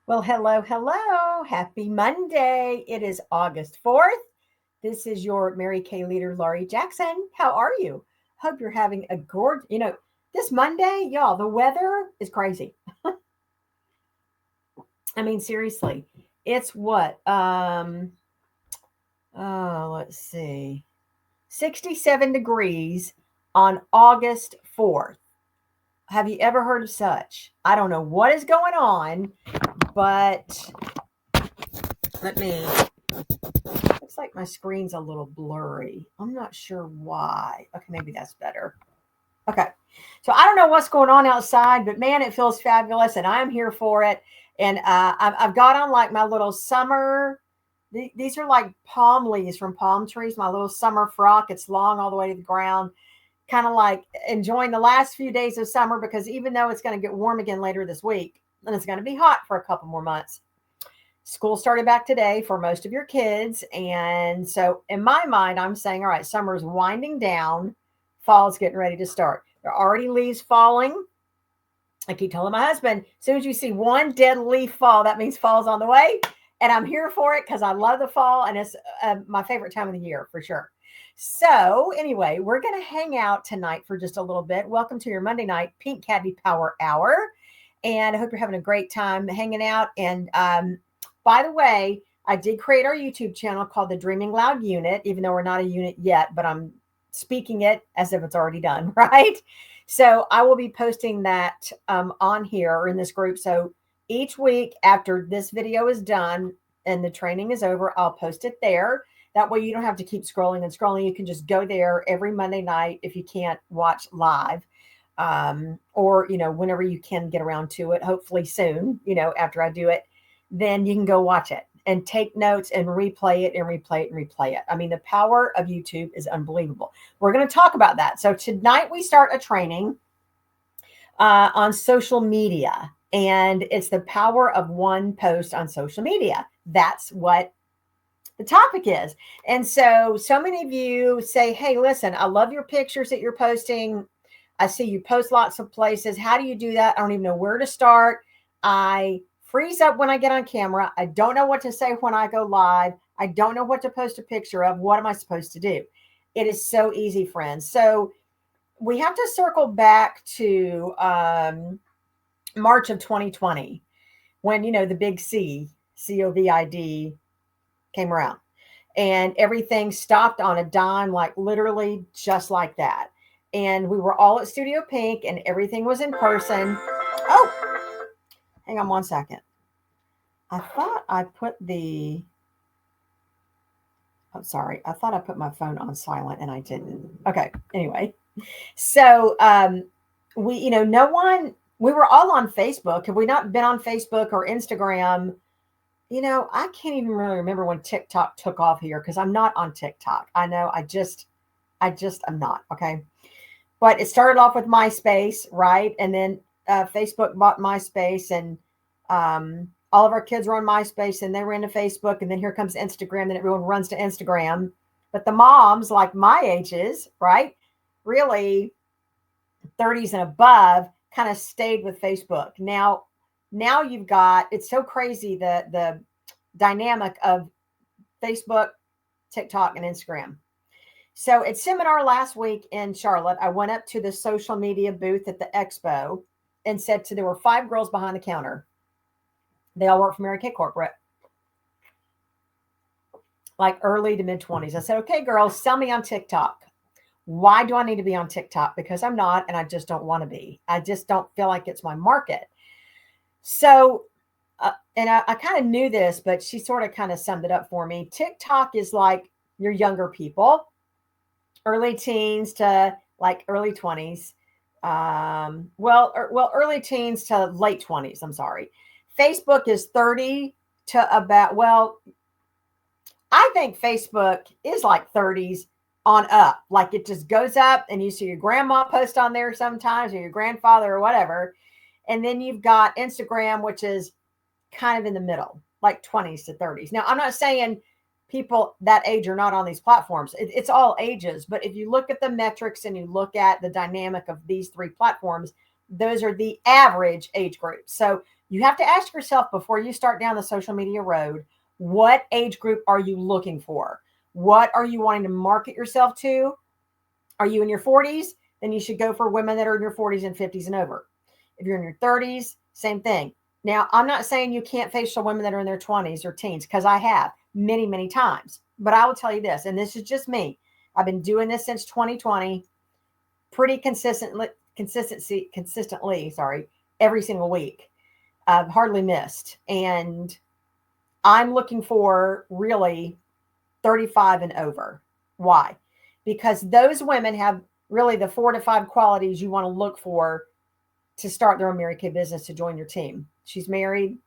Well, hello, hello. Happy Monday. It is August 4th. This is your Mary Kay leader, Laurie Jackson. How are you? Hope you're having a gorgeous, this Monday, y'all, the weather is crazy. I mean, seriously, it's what? Let's see, 67 degrees on August 4th. Have you ever heard of such? I don't know what is going on, but let me looks like my screen's a little blurry. I'm not sure why. Okay, maybe that's better. Okay. So I don't know what's going on outside, but man, it feels fabulous and I'm here for it. And I've got on like my little summer, these are like palm leaves from palm trees, my little summer frock. It's long all the way to the ground, kind of like enjoying the last few days of summer because even though it's going to get warm again later this week, and it's going to be hot for a couple more months. School started back today for most of your kids. And so, in my mind, I'm saying, all right, summer's winding down, fall's getting ready to start. There are already leaves falling. I keep telling my husband, as soon as you see one dead leaf fall, that means fall's on the way. And I'm here for it because I love the fall and it's my favorite time of the year for sure. So, anyway, we're going to hang out tonight for just a little bit. Welcome to your Monday night Pink Caddy Power Hour. And I hope you're having a great time hanging out. And by the way, I did create our YouTube channel called the Dreaming Loud Unit, even though we're not a unit yet, but I'm speaking it as if it's already done, right? So I will be posting that on here or in this group. So each week after this video is done and the training is over, I'll post it there. That way you don't have to keep scrolling and scrolling. You can just go there every Monday night if you can't watch live. Or, whenever you can get around to it, hopefully soon, after I do it, then you can go watch it and take notes and replay it and replay it and replay it. I mean, the power of YouTube is unbelievable. We're going to talk about that. So tonight we start a training on social media, and it's the power of one post on social media. That's what the topic is. And so many of you say, hey, listen, I love your pictures that you're posting. I see you post lots of places. How do you do that? I don't even know where to start. I freeze up when I get on camera. I don't know what to say when I go live. I don't know what to post a picture of. What am I supposed to do? It is so easy, friends. So we have to circle back to March of 2020 when, the big COVID came around and everything stopped on a dime, like literally just like that. And we were all at Studio Pink and everything was in person. Oh, hang on one second. I thought I put I'm sorry. I thought I put my phone on silent and I didn't. Okay. Anyway, so no one, we were all on Facebook. Have we not been on Facebook or Instagram? I can't even really remember when TikTok took off here because I'm not on TikTok. I know I'm not. Okay. But it started off with MySpace, right? And then Facebook bought MySpace and all of our kids were on MySpace and they were into Facebook. And then here comes Instagram and everyone runs to Instagram. But the moms, like my ages, right? Really 30s and above, kind of stayed with Facebook. Now you've got, it's so crazy the dynamic of Facebook, TikTok, and Instagram. So at seminar last week in Charlotte, I went up to the social media booth at the expo and said there were 5 girls behind the counter. They all work for Mary Kay Corporate, like early to mid 20s. I said, okay, girls, sell me on TikTok. Why do I need to be on TikTok? Because I'm not, and I just don't want to be. I just don't feel like it's my market. So, and I kind of knew this, but she sort of kind of summed it up for me. TikTok is like your younger people, early teens to like early 20s. Early teens to late 20s. I'm sorry. Facebook is 30 to about, I think Facebook is like 30s on up. Like it just goes up and you see your grandma post on there sometimes or your grandfather or whatever. And then you've got Instagram, which is kind of in the middle, like 20s to 30s. Now, I'm not saying people that age are not on these platforms. It's all ages. But if you look at the metrics and you look at the dynamic of these 3 platforms, those are the average age groups. So You have to ask yourself before you start down the social media road, what age group are you looking for? What are you wanting to market yourself to? Are you in your 40s? Then you should go for women that are in your 40s and 50s and over. If you're in your 30s, same thing. Now, I'm not saying you can't facial women that are in their 20s or teens, because I have many, many times. But I will tell you this, and this is just me. I've been doing this since 2020, pretty consistently, every single week. I've hardly missed. And I'm looking for really 35 and over. Why? Because those women have really the 4 to 5 qualities you want to look for to start their own Mary Kay business, to join your team. She's married.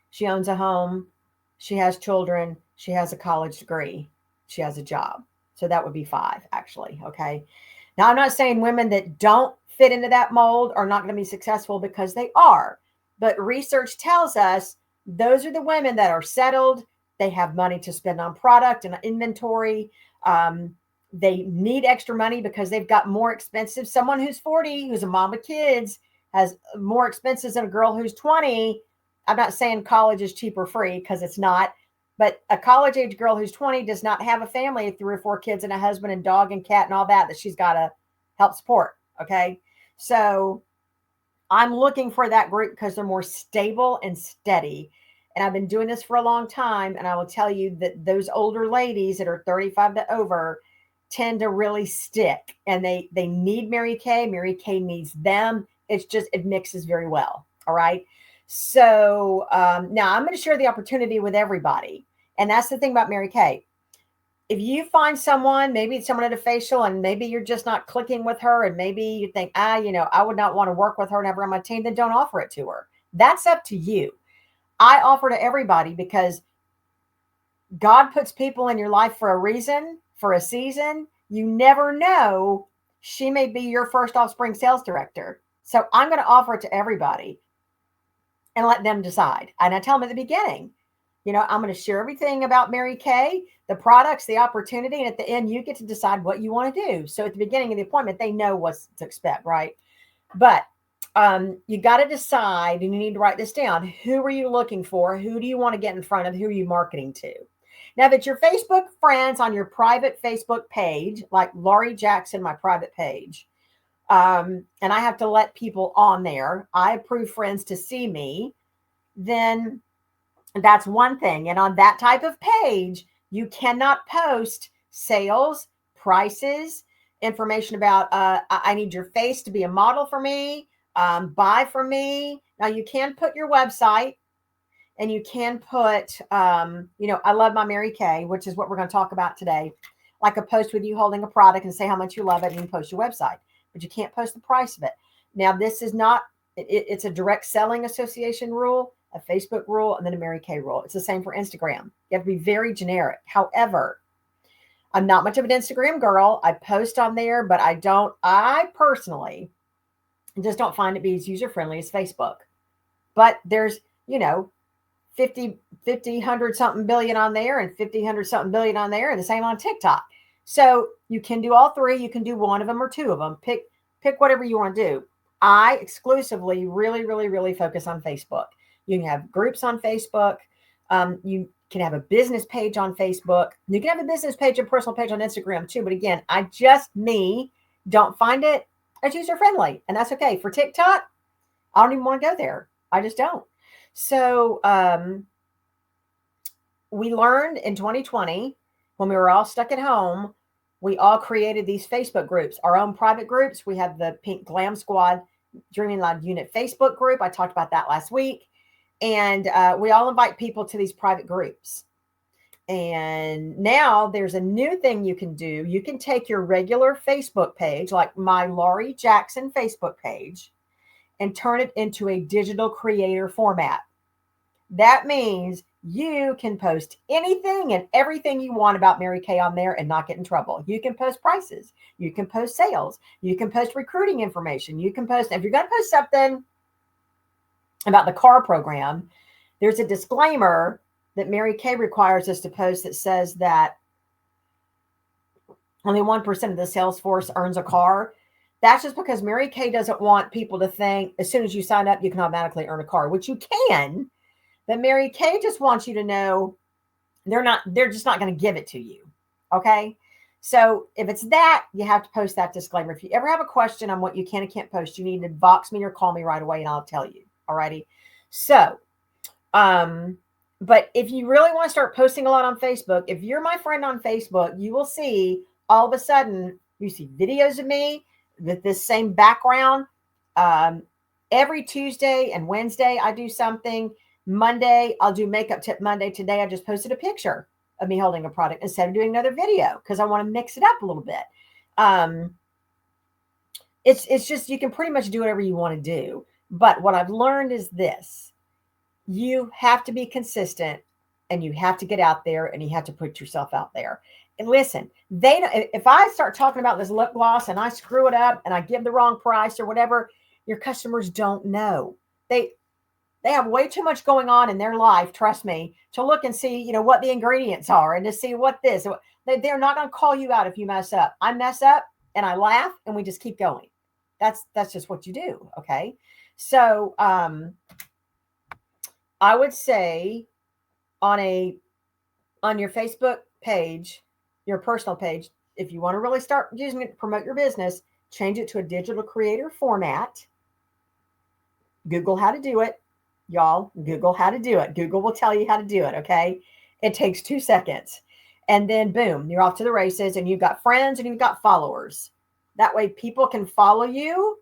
She owns a home. She has children. She has a college degree. She has a job. So that would be 5, actually. Okay. Now, I'm not saying women that don't fit into that mold are not going to be successful, because they are. But research tells us those are the women that are settled. They have money to spend on product and inventory. They need extra money because they've got more expensive. Someone who's 40, who's a mom of kids, has more expenses than a girl who's 20. I'm not saying college is cheap or free, because it's not. But a college age girl who's 20 does not have a family of 3 or 4 kids and a husband and dog and cat and all that she's got to help support. Okay. So I'm looking for that group because they're more stable and steady. And I've been doing this for a long time. And I will tell you that those older ladies that are 35 to over tend to really stick, and they need Mary Kay. Mary Kay needs them. It's just, it mixes very well. All right. So now I'm going to share the opportunity with everybody. And that's the thing about Mary Kay. If you find someone, maybe it's someone at a facial, and maybe you're just not clicking with her, and maybe you think, I would not want to work with her and have her on my team, then don't offer it to her. That's up to you. I offer to everybody because God puts people in your life for a reason, for a season. You never know. She may be your first offspring sales director. So I'm going to offer it to everybody and let them decide. And I tell them at the beginning, I'm going to share everything about Mary Kay, the products, the opportunity. And at the end, you get to decide what you want to do. So at the beginning of the appointment, they know what to expect, right? But you got to decide, and you need to write this down. Who are you looking for? Who do you want to get in front of? Who are you marketing to? Now that your Facebook friends on your private Facebook page, like Laurie Jackson, my private page, and I have to let people on there, I approve friends to see me, then that's one thing. And on that type of page, you cannot post sales, prices, information about, I need your face to be a model for me, buy from me. Now you can put your website, and you can put, I love my Mary Kay, which is what we're going to talk about today. Like a post with you holding a product and say how much you love it, and you post your website, but you can't post the price of it. Now, this is not, it's a direct selling association rule, a Facebook rule, and then a Mary Kay rule. It's the same for Instagram. You have to be very generic. However, I'm not much of an Instagram girl. I post on there, but I personally just don't find it be as user-friendly as Facebook. But there's, 50, 100 something billion on there, and 50, 100 something billion on there, and the same on TikTok. So you can do all 3. You can do one of them or 2 of them. Pick whatever you want to do. I exclusively really, really, really focus on Facebook. You can have groups on Facebook. You can have a business page on Facebook. You can have a business page and personal page on Instagram too. But again, don't find it as user friendly, and that's okay. For TikTok, I don't even want to go there. I just don't. So we learned in 2020, when we were all stuck at home, we all created these Facebook groups, our own private groups. We have the Pink Glam Squad Dreaming Loud Unit Facebook group. I talked about that last week. And we all invite people to these private groups. And now there's a new thing you can do. You can take your regular Facebook page, like my Laurie Jackson Facebook page, and turn it into a digital creator format. That means you can post anything and everything you want about Mary Kay on there and not get in trouble. You can post prices. You can post sales. You can post recruiting information. You can post, if you're going to post something about the CAR program, there's a disclaimer that Mary Kay requires us to post that says that only 1% of the sales force earns a CAR. That's just because Mary Kay doesn't want people to think as soon as you sign up, you can automatically earn a card, which you can. But Mary Kay just wants you to know they're just not going to give it to you. Okay. So if it's that, you have to post that disclaimer. If you ever have a question on what you can and can't post, you need to box me or call me right away and I'll tell you. Alrighty. So, but if you really want to start posting a lot on Facebook, if you're my friend on Facebook, you will see all of a sudden you see videos of me with this same background. Every Tuesday and Wednesday, I do something. Monday, I'll do Makeup Tip Monday. Today, I just posted a picture of me holding a product instead of doing another video because I want to mix it up a little bit. It's just, you can pretty much do whatever you want to do. But what I've learned is this: you have to be consistent and you have to get out there and you have to put yourself out there. And listen, if I start talking about this lip gloss and I screw it up and I give the wrong price or whatever, your customers don't know. They have way too much going on in their life, trust me, to look and see, what the ingredients are and to see what this. They're not going to call you out if you mess up. I mess up and I laugh and we just keep going. That's just what you do. Okay. So I would say on your Facebook page, your personal page, if you want to really start using it to promote your business, change it to a digital creator format. Google how to do it. Y'all, Google how to do it. Google will tell you how to do it, okay? It takes 2 seconds. And then boom, you're off to the races and you've got friends and you've got followers. That way people can follow you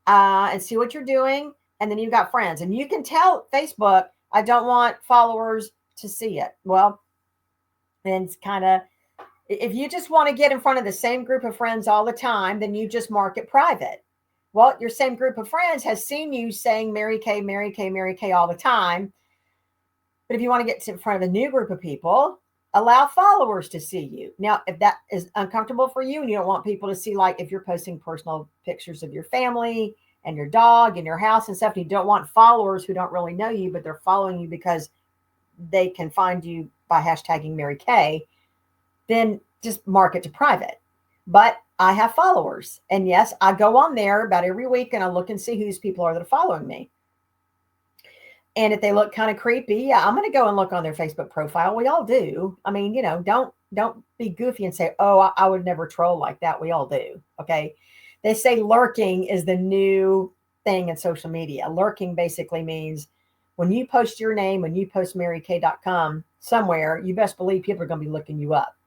and see what you're doing. And then you've got friends. And you can tell Facebook, I don't want followers to see it. Well, then it's kind of, if you just want to get in front of the same group of friends all the time, then you just mark it private. Well, your same group of friends has seen you saying Mary Kay, Mary Kay, Mary Kay all the time. But if you want to get in front of a new group of people, allow followers to see you. Now, if that is uncomfortable for you and you don't want people to see, like if you're posting personal pictures of your family and your dog and your house and stuff, and you don't want followers who don't really know you, but they're following you because they can find you by hashtagging Mary Kay, then just mark it to private. But I have followers. And yes, I go on there about every week and I look and see whose people are that are following me. And if they look kind of creepy, yeah, I'm going to go and look on their Facebook profile. We all do. I mean, don't be goofy and say, oh, I would never troll like that. We all do. Okay. They say lurking is the new thing in social media. Lurking basically means when you post your name, when you post marykay.com somewhere, you best believe people are going to be looking you up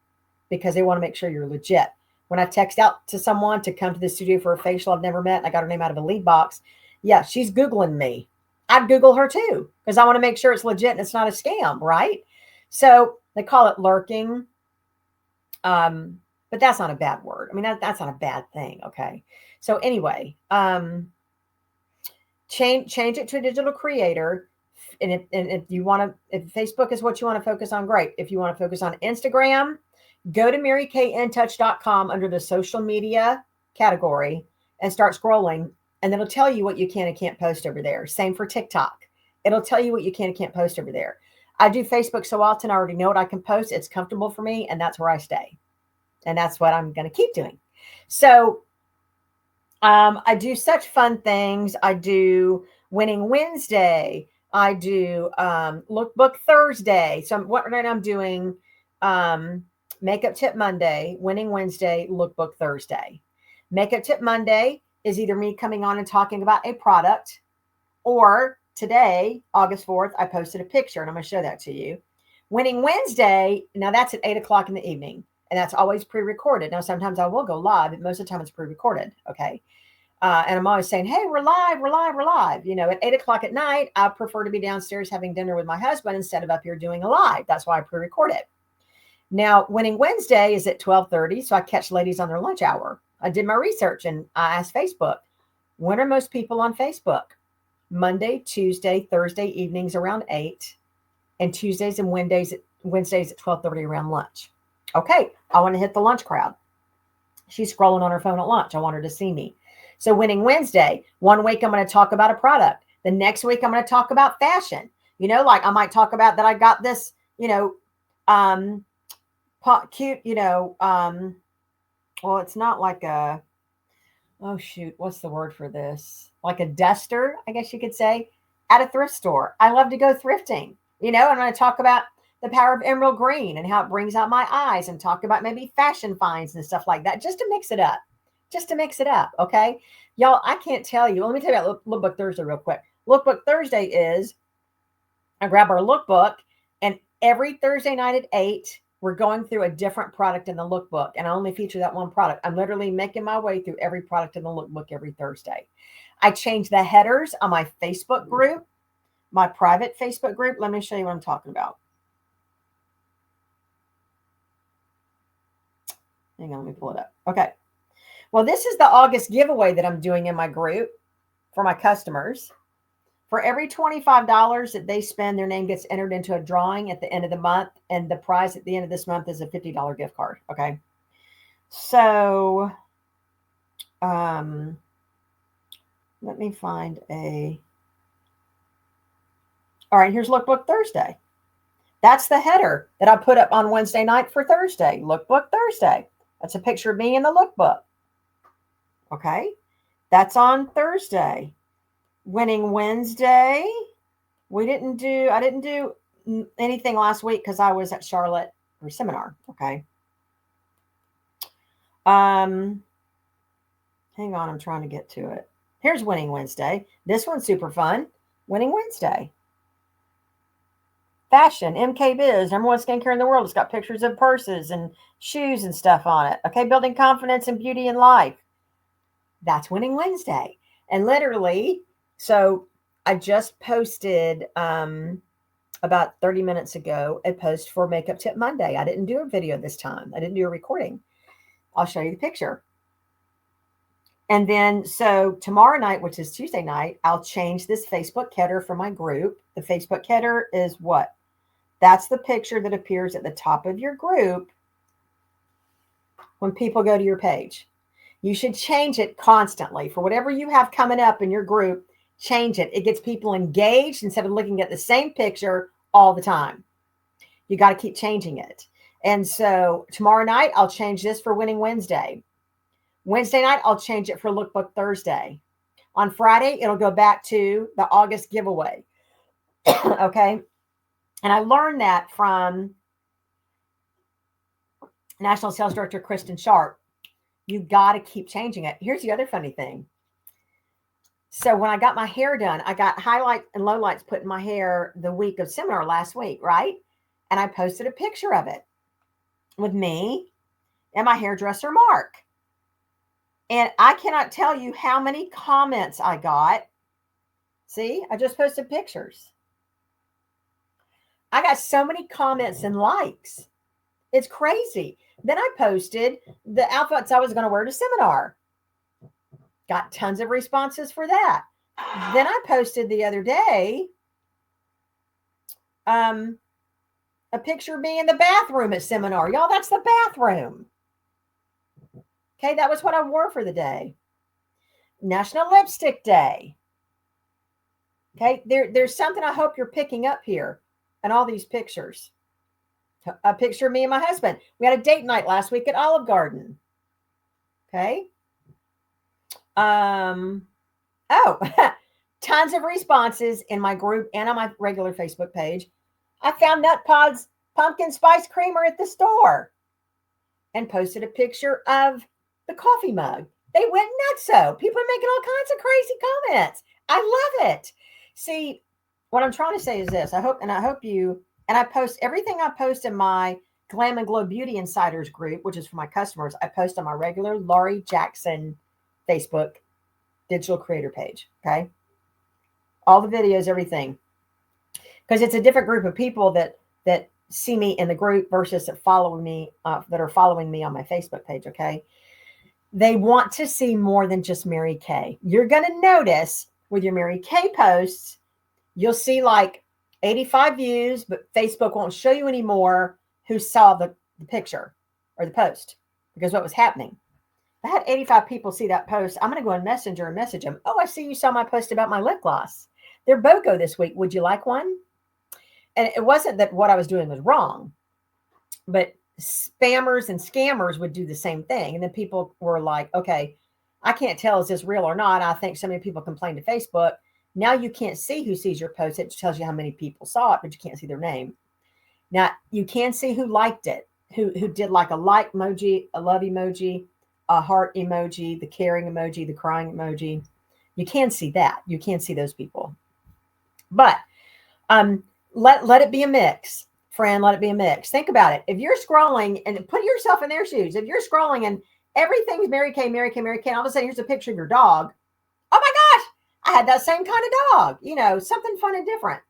because they want to make sure you're legit. When I text out to someone to come to the studio for a facial I've never met and I got her name out of a lead box, yeah, she's Googling me. I'd Google her too because I want to make sure it's legit and it's not a scam, right? So they call it lurking. But that's not a bad word. I mean, that's not a bad thing, okay? So anyway, change it to a digital creator. And if you want to, if Facebook is what you want to focus on, great. If you want to focus on Instagram, go to marykaintouch.com under the social media category and start scrolling. And it'll tell you what you can and can't post over there. Same for TikTok. It'll tell you what you can and can't post over there. I do Facebook so often, I already know what I can post. It's comfortable for me, and that's where I stay. And that's what I'm going to keep doing. So I do such fun things. I do Winning Wednesday. I do Lookbook Thursday. So what right now I'm doing Makeup Tip Monday, Winning Wednesday, Lookbook Thursday. Makeup Tip Monday is either me coming on and talking about a product, or today, August 4th, I posted a picture and I'm going to show that to you. Winning Wednesday, now that's at 8:00 in the evening, and that's always pre-recorded. Now, sometimes I will go live, but most of the time it's pre-recorded. Okay. And I'm always saying, hey, we're live. At 8:00 at night, I prefer to be downstairs having dinner with my husband instead of up here doing a live. That's why I pre-record it. Now, Winning Wednesday is at 12:30, so I catch ladies on their lunch hour. I did my research and I asked Facebook, when are most people on Facebook? Monday, Tuesday, Thursday evenings around 8, and Tuesdays and Wednesdays at 12:30 around lunch. Okay, I want to hit the lunch crowd. She's scrolling on her phone at lunch. I want her to see me. So Winning Wednesday, one week I'm going to talk about a product. The next week I'm going to talk about fashion. Like I might talk about that I got this, cute, well, it's not like a, oh shoot, what's the word for this? Like a duster, I guess you could say, at a thrift store. I love to go thrifting. I'm going to talk about the power of emerald green and how it brings out my eyes and talk about maybe fashion finds and stuff like that, just to mix it up. Just to mix it up, okay? Y'all, I can't tell you. Let me tell you about Lookbook Thursday real quick. Lookbook Thursday is I grab our lookbook, and every Thursday night at 8, we're going through a different product in the lookbook, and I only feature that one product. I'm literally making my way through every product in the lookbook every Thursday. I change the headers on my Facebook group, my private Facebook group. Let me show you what I'm talking about. Hang on, let me pull it up. Okay. Well, this is the August giveaway that I'm doing in my group for my customers. For every $25 that they spend, their name gets entered into a drawing at the end of the month. And the prize at the end of this month is a $50 gift card. Okay. So let me find all right, here's Lookbook Thursday. That's the header that I put up on Wednesday night for Thursday. Lookbook Thursday. That's a picture of me in the lookbook. Okay. That's on Thursday. Winning Wednesday. I didn't do anything last week because I was at Charlotte for seminar. Okay. Hang on, I'm trying to get to it. Here's Winning Wednesday. This one's super fun. Winning Wednesday. Fashion, MK Biz, number one skincare in the world. It's got pictures of purses and shoes and stuff on it. Okay, building confidence and beauty in life. That's Winning Wednesday. And literally, so I just posted about 30 minutes ago a post for Makeup Tip Monday. I didn't do a video this time. I didn't do a recording. I'll show you the picture. And then, so tomorrow night, which is Tuesday night, I'll change this Facebook header for my group. The Facebook header is what? That's the picture that appears at the top of your group when people go to your page. You should change it constantly for whatever you have coming up in your group. Change it. It gets people engaged instead of looking at the same picture all the time. You got to keep changing it. And so tomorrow night, I'll change this for Winning Wednesday. Wednesday night, I'll change it for Lookbook Thursday. On Friday, it'll go back to the August giveaway. Okay. And I learned that from National Sales Director Kristen Sharp. You got to keep changing it. Here's the other funny thing. So when I got my hair done, I got highlight and lowlights put in my hair the week of seminar last week, right? And I posted a picture of it with me and my hairdresser, Mark. And I cannot tell you how many comments I got. See, I just posted pictures. I got so many comments and likes. It's crazy. Then I posted the outfits I was going to wear to seminar. Got tons of responses for that. Then I posted the other day a picture of me in the bathroom at seminar. Y'all, that's the bathroom. Okay, that was what I wore for the day. National Lipstick Day. Okay, there's something I hope you're picking up here in all these pictures. A picture of me and my husband. We had a date night last week at Olive Garden. Okay. Oh, tons of responses in my group and on my regular Facebook page. I found Nut Pod's pumpkin spice creamer at the store and posted a picture of the coffee mug. They went nutso. People are making all kinds of crazy comments. I love it. See, what I'm trying to say is this. I hope you, and I post everything I post in my Glam and Glow Beauty Insiders group, which is for my customers. I post on my regular Laurie Jackson Facebook digital creator page. Okay. All the videos, everything. Because it's a different group of people that see me in the group versus that follow me, that are following me on my Facebook page. Okay. They want to see more than just Mary Kay. You're going to notice with your Mary Kay posts, you'll see like 85 views, but Facebook won't show you anymore who saw the picture or the post, because what was happening. If I had 85 people see that post, I'm going to go on Messenger and message them. Oh, I see you saw my post about my lip gloss. They're BOGO this week. Would you like one? And it wasn't that what I was doing was wrong, but spammers and scammers would do the same thing. And then people were like, okay, I can't tell is this real or not. I think so many people complain to Facebook. Now you can't see who sees your post. It tells you how many people saw it, but you can't see their name. Now you can see who liked it, who did like a like emoji, a love emoji, a heart emoji, the caring emoji, the crying emoji. You can see that. You can see those people. But let it be a mix, friend. Let it be a mix. Think about it. If you're scrolling and put yourself in their shoes, if you're scrolling and everything's Mary Kay, Mary Kay, Mary Kay, all of a sudden here's a picture of your dog. Oh my gosh, I had that same kind of dog. Something fun and different.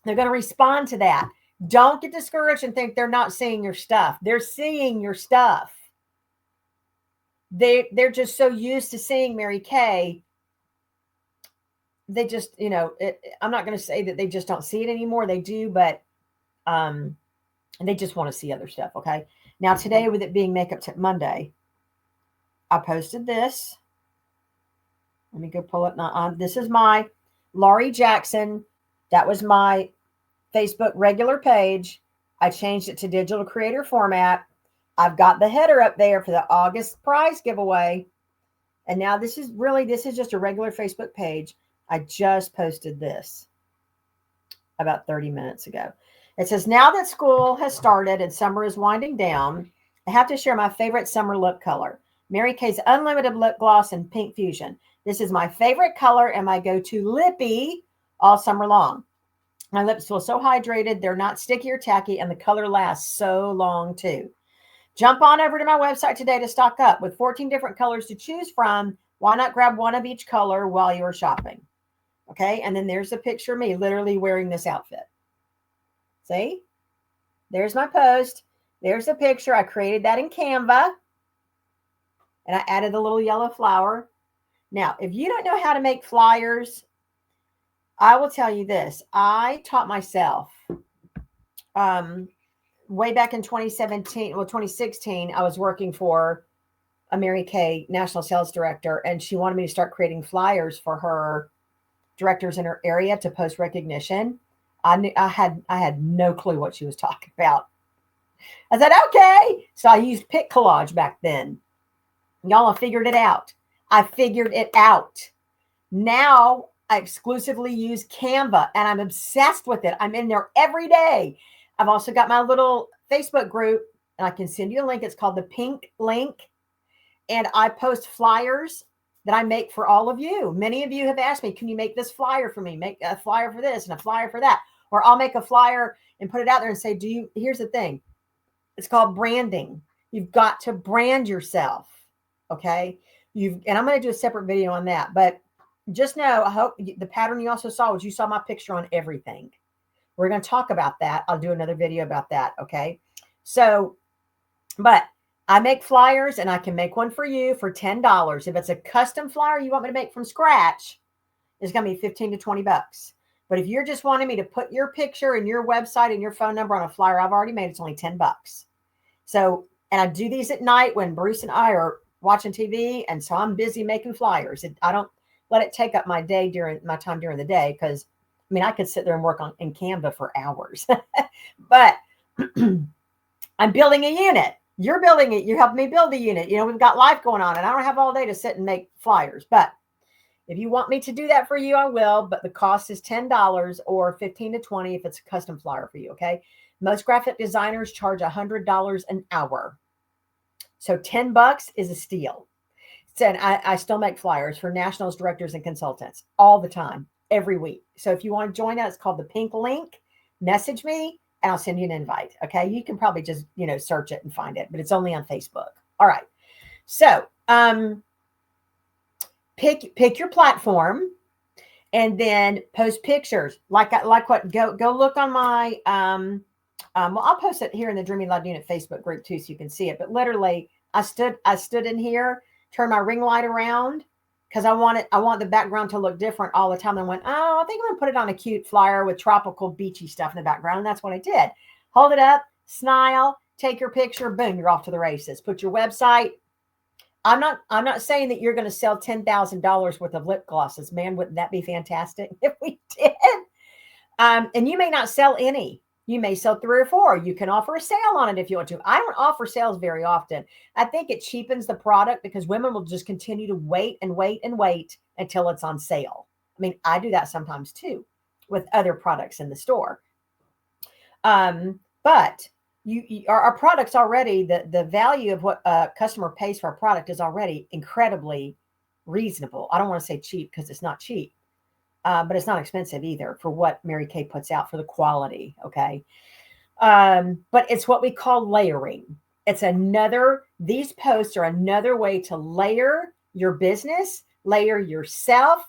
They're going to respond to that. Don't get discouraged and think they're not seeing your stuff. They're seeing your stuff. They're just so used to seeing Mary Kay. They just, I'm not going to say that they just don't see it anymore. They do, but they just want to see other stuff. Okay. Now today, with it being Makeup Tip Monday, I posted this. Let me go pull it. This is my Laurie Jackson. That was my Facebook regular page. I changed it to digital creator format. I've got the header up there for the August prize giveaway. And now this is just a regular Facebook page. I just posted this about 30 minutes ago. It says, now that school has started and summer is winding down, I have to share my favorite summer lip color, Mary Kay's Unlimited Lip Gloss in Pink Fusion. This is my favorite color and my go-to lippy all summer long. My lips feel so hydrated. They're not sticky or tacky, and the color lasts so long too. Jump on over to my website today to stock up. With 14 different colors to choose from, why not grab one of each color while you're shopping? Okay, and then there's a picture of me literally wearing this outfit. See? There's my post. There's a picture. I created that in Canva. And I added a little yellow flower. Now, if you don't know how to make flyers, I will tell you this. I taught myself way back in 2016, I was working for a Mary Kay national sales director, and she wanted me to start creating flyers for her directors in her area to post recognition. I had no clue what she was talking about. I said, okay. So I used Pic Collage back then. Y'all have figured it out. I figured it out. Now I exclusively use Canva, and I'm obsessed with it. I'm in there every day. I've also got my little Facebook group, and I can send you a link. It's called the Pink Link. And I post flyers that I make for all of you. Many of you have asked me, can you make this flyer for me? Make a flyer for this and a flyer for that. Or I'll make a flyer and put it out there and say, here's the thing. It's called branding. You've got to brand yourself. Okay. And I'm going to do a separate video on that, but just know, I hope the pattern you also saw was you saw my picture on everything. We're going to talk about that. I'll do another video about that. Okay. So, but I make flyers, and I can make one for you for $10. If it's a custom flyer you want me to make from scratch, it's going to be 15 to 20 bucks. But if you're just wanting me to put your picture and your website and your phone number on a flyer I've already made, it's only 10 bucks. So, and I do these at night when Bruce and I are watching TV. And so I'm busy making flyers. I don't let it take up my time during the day. Cause I could sit there and work in Canva for hours, but I'm building a unit. You're building it. You helped me build a unit. We've got life going on, and I don't have all day to sit and make flyers. But if you want me to do that for you, I will. But the cost is $10 or 15 to 20 if it's a custom flyer for you. Okay. Most graphic designers charge $100 an hour. So $10 is a steal. And I still make flyers for nationals, directors, and consultants all the time, every week. So if you want to join that, it's called the Pink Link. Message me, and I'll send you an invite. Okay. You can probably just, search it and find it, but it's only on Facebook. All right. So, pick your platform, and then post pictures. Go look on my, well, I'll post it here in the Dreamy Loud Unit Facebook group too, so you can see it. But literally I stood in here, turned my ring light around, because I want the background to look different all the time. And went, I think I'm going to put it on a cute flyer with tropical beachy stuff in the background. And that's what I did. Hold it up, smile, take your picture, boom, you're off to the races. Put your website. I'm not saying that you're going to sell $10,000 worth of lip glosses. Man, wouldn't that be fantastic if we did? And you may not sell any. You may sell 3 or 4. You can offer a sale on it if you want to. I don't offer sales very often. I think it cheapens the product because women will just continue to wait and wait and wait until it's on sale. I mean, I do that sometimes too with other products in the store. But our products already, the value of what a customer pays for a product is already incredibly reasonable. I don't want to say cheap because it's not cheap, but it's not expensive either for what Mary Kay puts out for the quality. Okay. But it's what we call layering. These posts are another way to layer your business, layer yourself.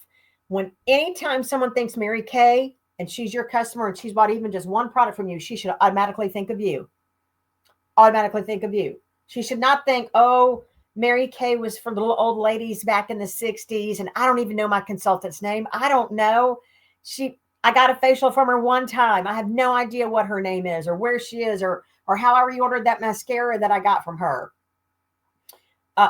When anytime someone thinks Mary Kay and she's your customer and she's bought even just one product from you, she should automatically think of you. Automatically think of you. She should not think, oh, Mary Kay was for little old ladies back in the 60s, and I don't even know my consultant's name. I don't know. I got a facial from her one time. I have no idea what her name is or where she is or how I reordered that mascara that I got from her.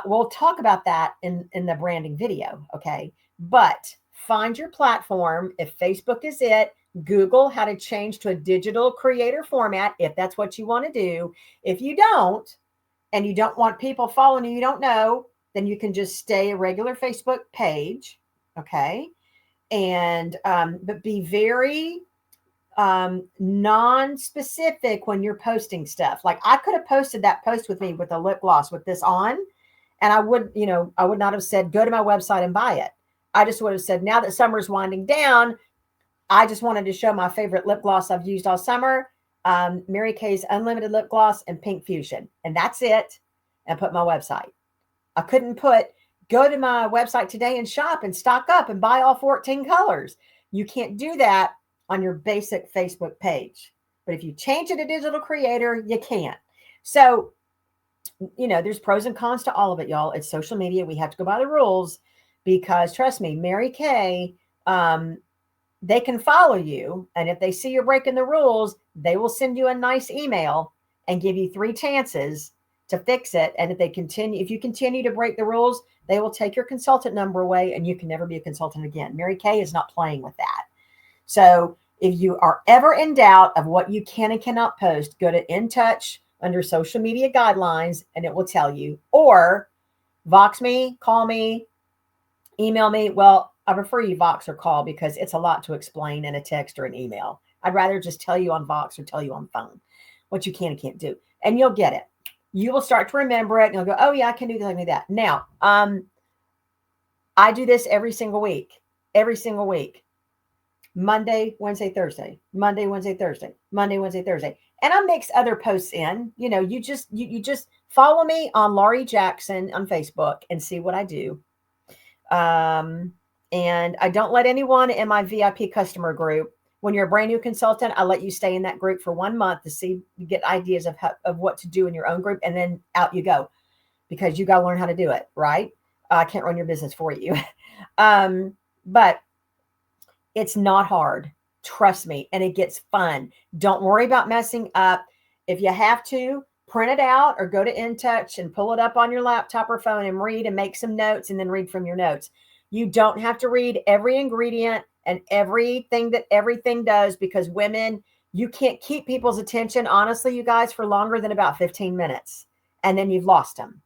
We'll talk about that in the branding video, okay? But find your platform. If Facebook is it, Google how to change to a digital creator format if that's what you want to do. If you don't, and you don't want people following you don't know, then you can just stay a regular Facebook page, okay? And but be very non-specific when you're posting stuff. Like I could have posted that post with me with a lip gloss with this on, and I would not have said go to my website and buy it. I just would have said, now that summer's winding down, I just wanted to show my favorite lip gloss I've used all summer, Mary Kay's Unlimited Lip Gloss and Pink Fusion. And that's it. And put my website. I couldn't put, go to my website today and shop and stock up and buy all 14 colors. You can't do that on your basic Facebook page. But if you change it to digital creator, you can. So, there's pros and cons to all of it, y'all. It's social media. We have to go by the rules because trust me, Mary Kay, they can follow you. And if they see you're breaking the rules, they will send you a nice email and give you 3 chances to fix it. And if you continue to break the rules, they will take your consultant number away and you can never be a consultant again. Mary Kay is not playing with that. So if you are ever in doubt of what you can and cannot post, go to In Touch under social media guidelines and it will tell you, or Vox me, call me, email me. Well, I prefer you Vox or call because it's a lot to explain in a text or an email. I'd rather just tell you on Vox or tell you on phone what you can and can't do. And you'll get it. You will start to remember it and you'll go, oh yeah, I can do this, I can do that. Now, I do this every single week. Monday, Wednesday, Thursday, Monday, Wednesday, Thursday, Monday, Wednesday, Thursday. And I mix other posts in. You just follow me on Laurie Jackson on Facebook and see what I do. And I don't let anyone in my VIP customer group. When you're a brand new consultant, I let you stay in that group for 1 month to get ideas of what to do in your own group. And then out you go because you got to learn how to do it. Right. I can't run your business for you. But it's not hard. Trust me. And it gets fun. Don't worry about messing up. If you have to, print it out or go to In Touch and pull it up on your laptop or phone and read and make some notes and then read from your notes. You don't have to read every ingredient and everything that everything does because women, you can't keep people's attention, honestly, you guys, for longer than about 15 minutes. And then you've lost them.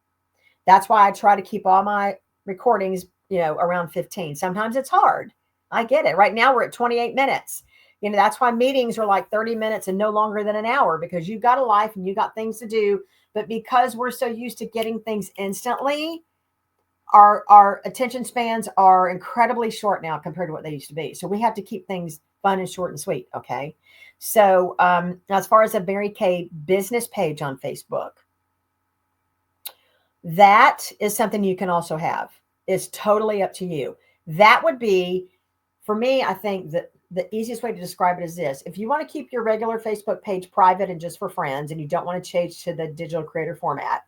That's why I try to keep all my recordings, around 15. Sometimes it's hard. I get it. Right now we're at 28 minutes. That's why meetings are like 30 minutes and no longer than an hour because you've got a life and you got things to do. But because we're so used to getting things instantly, our attention spans are incredibly short now compared to what they used to be. So we have to keep things fun and short and sweet. Okay. So as far as a Mary Kay business page on Facebook, that is something you can also have. It's totally up to you. That would be, for me, I think that the easiest way to describe it is this. If you want to keep your regular Facebook page private and just for friends, and you don't want to change to the digital creator format,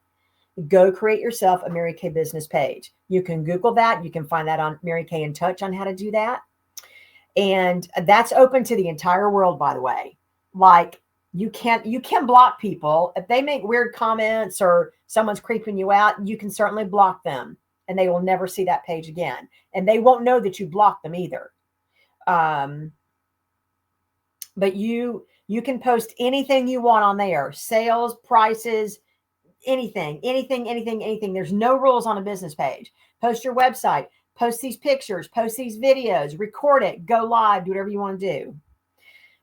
go create yourself a Mary Kay business page. You can Google that. You can find that on Mary Kay In Touch on how to do that. And that's open to the entire world, by the way. Like you can block people. If they make weird comments or someone's creeping you out, you can certainly block them and they will never see that page again. And they won't know that you blocked them either. But you You can post anything you want on there, sales, prices, anything. There's no rules on a business page. Post your website, post these pictures, post these videos, record it, go live, do whatever you want to do.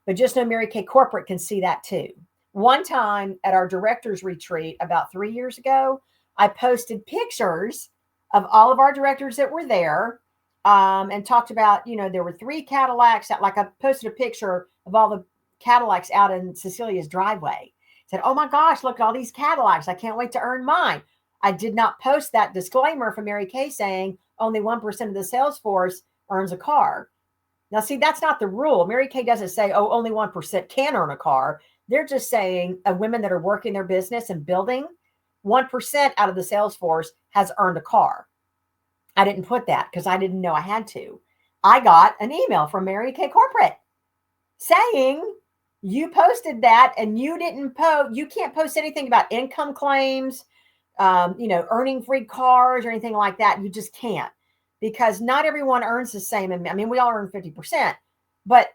But just know Mary Kay Corporate can see that too. One time at our directors retreat about 3 years ago, I posted pictures of all of our directors that were there, and talked about, there were 3 Cadillacs that, like, I posted a picture of all the Cadillacs out in Cecilia's driveway. Said, oh my gosh, look at all these Cadillacs. I can't wait to earn mine. I did not post that disclaimer from Mary Kay saying only 1% of the sales force earns a car. Now, see, that's not the rule. Mary Kay doesn't say, oh, only 1% can earn a car. They're just saying women that are working their business and building, 1% out of the sales force has earned a car. I didn't put that because I didn't know I had to. I got an email from Mary Kay Corporate saying, you posted that and you didn't post, you can't post anything about income claims, earning free cars or anything like that. You just can't, because not everyone earns the same. I mean, we all earn 50%, but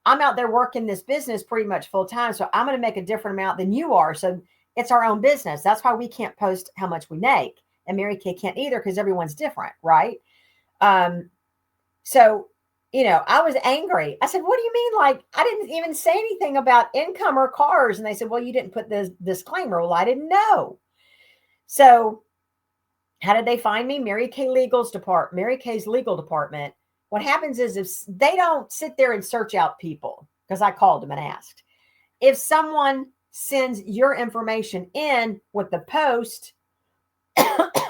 I'm out there working this business pretty much full time. So I'm going to make a different amount than you are. So it's our own business. That's why we can't post how much we make. And Mary Kay can't either, because everyone's different. Right. So I was angry. I said, what do you mean? Like, I didn't even say anything about income or cars. And they said, well, you didn't put this disclaimer. Well, I didn't know. So how did they find me? Mary Kay's legal department. What happens is, if they don't sit there and search out people, because I called them and asked, if someone sends your information in with the post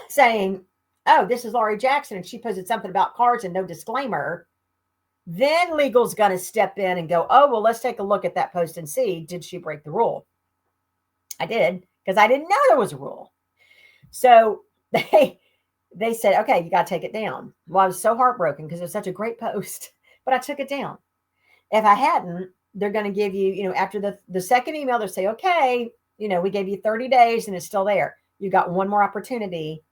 saying, oh, this is Laurie Jackson, and she posted something about cars and no disclaimer, then legal's going to step in and go, oh, well, let's take a look at that post and see, did she break the rule? I did, because I didn't know there was a rule. So they said, okay, you got to take it down. Well, I was so heartbroken because it was such a great post, but I took it down. If I hadn't, they're going to give you, after the second email, they'll say, okay, we gave you 30 days and it's still there. You got one more opportunity,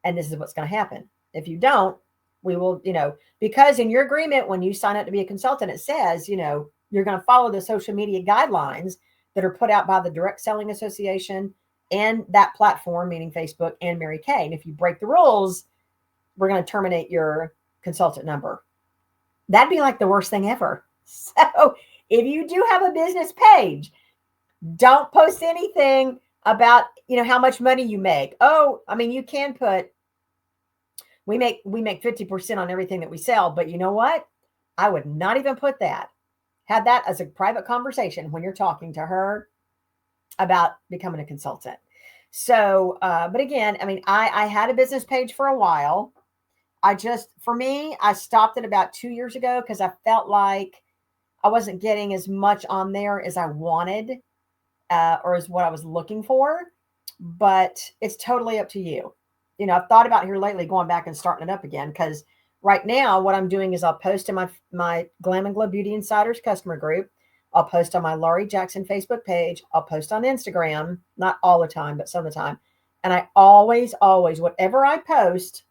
and this is what's going to happen. If you don't, we will, because in your agreement, when you sign up to be a consultant, it says, you're going to follow the social media guidelines that are put out by the Direct Selling Association and that platform, meaning Facebook and Mary Kay. And if you break the rules, we're going to terminate your consultant number. That'd be like the worst thing ever. So if you do have a business page, don't post anything about, how much money you make. Oh, I mean, you can put, we make 50% on everything that we sell, but you know what? I would not even put that. Have that as a private conversation when you're talking to her about becoming a consultant. So, but again, I mean, I had a business page for a while. I stopped it about 2 years ago because I felt like I wasn't getting as much on there as I wanted, or as what I was looking for, but it's totally up to you. I've thought about here lately going back and starting it up again, because right now what I'm doing is I'll post in my Glam and Glow Beauty Insiders customer group. I'll post on my Laurie Jackson Facebook page. I'll post on Instagram, not all the time, but some of the time. And I always, whatever I post,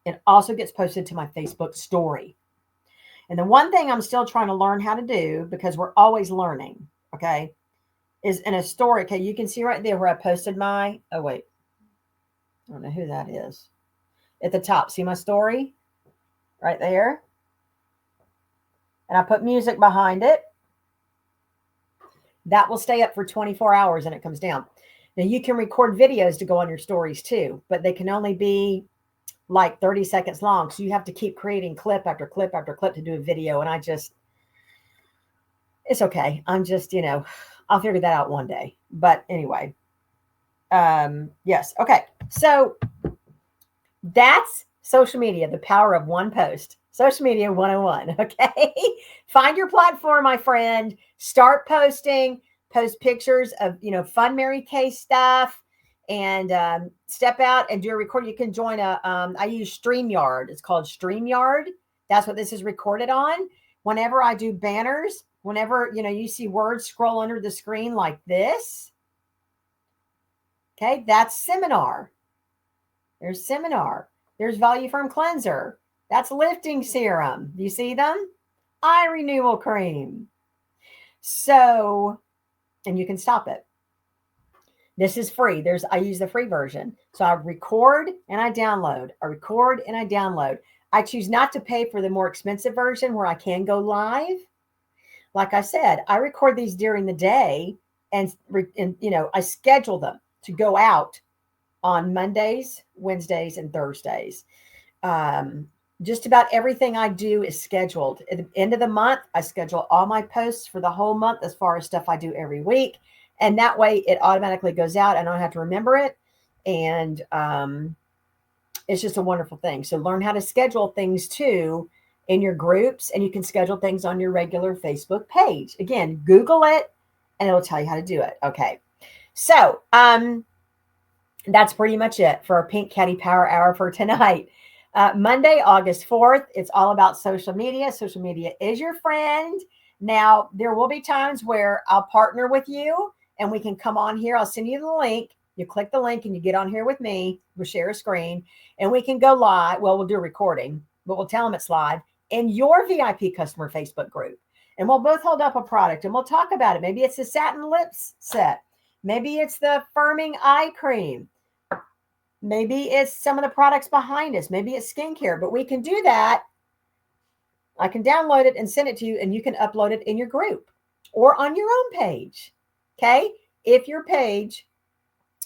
it also gets posted to my Facebook story. And the one thing I'm still trying to learn how to do, because we're always learning, okay, is in a story. Okay, you can see right there where I posted I don't know who that is. At the top, see my story? Right there. And I put music behind it. That will stay up for 24 hours and it comes down. Now you can record videos to go on your stories too, but they can only be like 30 seconds long. So you have to keep creating clip after clip after clip to do a video. And it's okay. I'm just, I'll figure that out one day. But anyway, yes. Okay. So that's social media, the power of one post. Social media 101. Okay. Find your platform, my friend. Start posting, post pictures of, fun Mary Kay stuff, and step out and do a record. You can join I use StreamYard. It's called StreamYard. That's what this is recorded on. Whenever I do banners, whenever, you see words scroll under the screen like this. Okay. That's seminar. There's seminar. There's Value Firm Cleanser. That's lifting serum. Do you see them? Eye renewal cream. So, and you can stop it. This is free. I use the free version. So I record and I download. I record and I download. I choose not to pay for the more expensive version where I can go live. Like I said, I record these during the day and I schedule them to go out on Mondays, Wednesdays, and Thursdays. Just about everything I do is scheduled. At the end of the month, I schedule all my posts for the whole month as far as stuff I do every week. And that way it automatically goes out. I don't have to remember it. And it's just a wonderful thing. So learn how to schedule things too in your groups, and you can schedule things on your regular Facebook page. Again, Google it and it'll tell you how to do it. Okay. So that's pretty much it for our Pink Caddy Power Hour for tonight. Monday, August 4th, it's all about social media. Social media is your friend. Now, there will be times where I'll partner with you and we can come on here. I'll send you the link. You click the link and you get on here with me. We'll share a screen and we can go live. Well, we'll do a recording, but we'll tell them it's live in your VIP customer Facebook group. And we'll both hold up a product and we'll talk about it. Maybe it's the satin lips set. Maybe it's the firming eye cream. Maybe it's some of the products behind us. Maybe it's skincare, but we can do that. I can download it and send it to you and you can upload it in your group or on your own page. Okay. If your page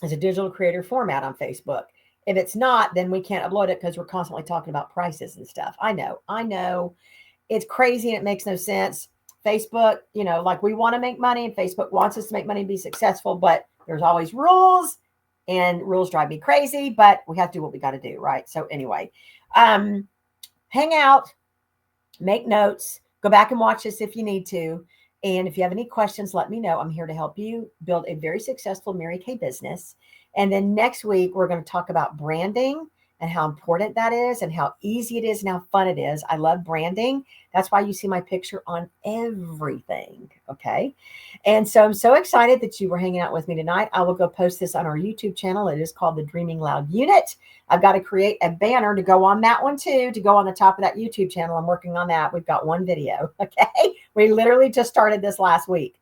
is a digital creator format on Facebook, if it's not, then we can't upload it because we're constantly talking about prices and stuff. I know it's crazy and it makes no sense. Facebook, like we want to make money and Facebook wants us to make money and be successful, but there's always rules. And rules drive me crazy, but we have to do what we got to do, right? So anyway, hang out, make notes, go back and watch this if you need to. And if you have any questions, let me know. I'm here to help you build a very successful Mary Kay business. And then next week, we're going to talk about branding and how important that is and how easy it is and how fun it is. I love branding. That's why you see my picture on everything. Okay. And so I'm so excited that you were hanging out with me tonight. I will go post this on our YouTube channel. It is called the Dreaming Loud Unit. I've got to create a banner to go on that one too, to go on the top of that YouTube channel. I'm working on that. We've got one video. Okay. We literally just started this last week.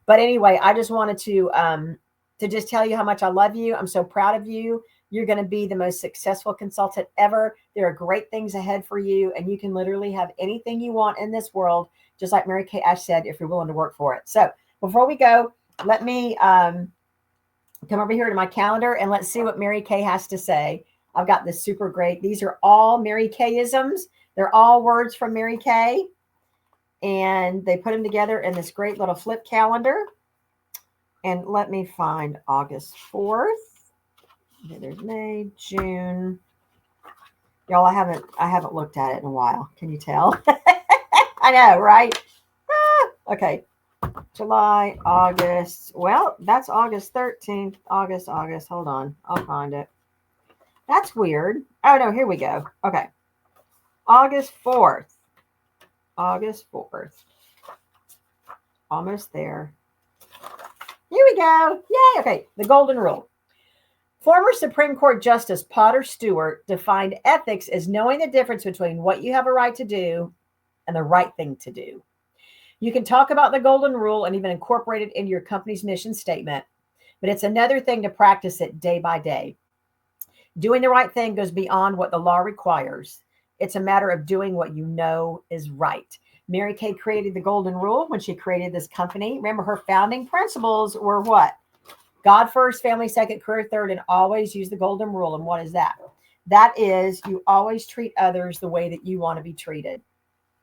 But anyway, I just wanted to just tell you how much I love you. I'm so proud of you. You're going to be the most successful consultant ever. There are great things ahead for you, and you can literally have anything you want in this world, just like Mary Kay Ash said, if you're willing to work for it. So before we go, let me come over here to my calendar and let's see what Mary Kay has to say. I've got this super great. These are all Mary Kay-isms. They're all words from Mary Kay, and they put them together in this great little flip calendar. And let me find August 4th. Okay, there's May, June. Y'all, I haven't looked at it in a while. Can you tell? I know, right? Okay. July, August. Well, that's August 13th. August. Hold on. I'll find it. That's weird. Oh, no, here we go. Okay. August 4th. Almost there. Here we go. Yay. Okay. The golden rule. Former Supreme Court Justice Potter Stewart defined ethics as knowing the difference between what you have a right to do and the right thing to do. You can talk about the golden rule and even incorporate it into your company's mission statement, but it's another thing to practice it day by day. Doing the right thing goes beyond what the law requires. It's a matter of doing what you know is right. Mary Kay created the golden rule when she created this company. Remember, her founding principles were what? God first, family second, career third, and always use the golden rule. And what is that? That is, you always treat others the way that you want to be treated.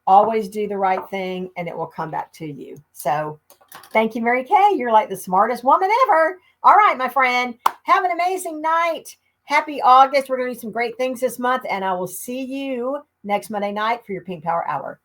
Always do the right thing and it will come back to you. So thank you, Mary Kay. You're like the smartest woman ever. All right, my friend, have an amazing night. Happy August. We're going to do some great things this month, and I will see you next Monday night for your Pink Power Hour.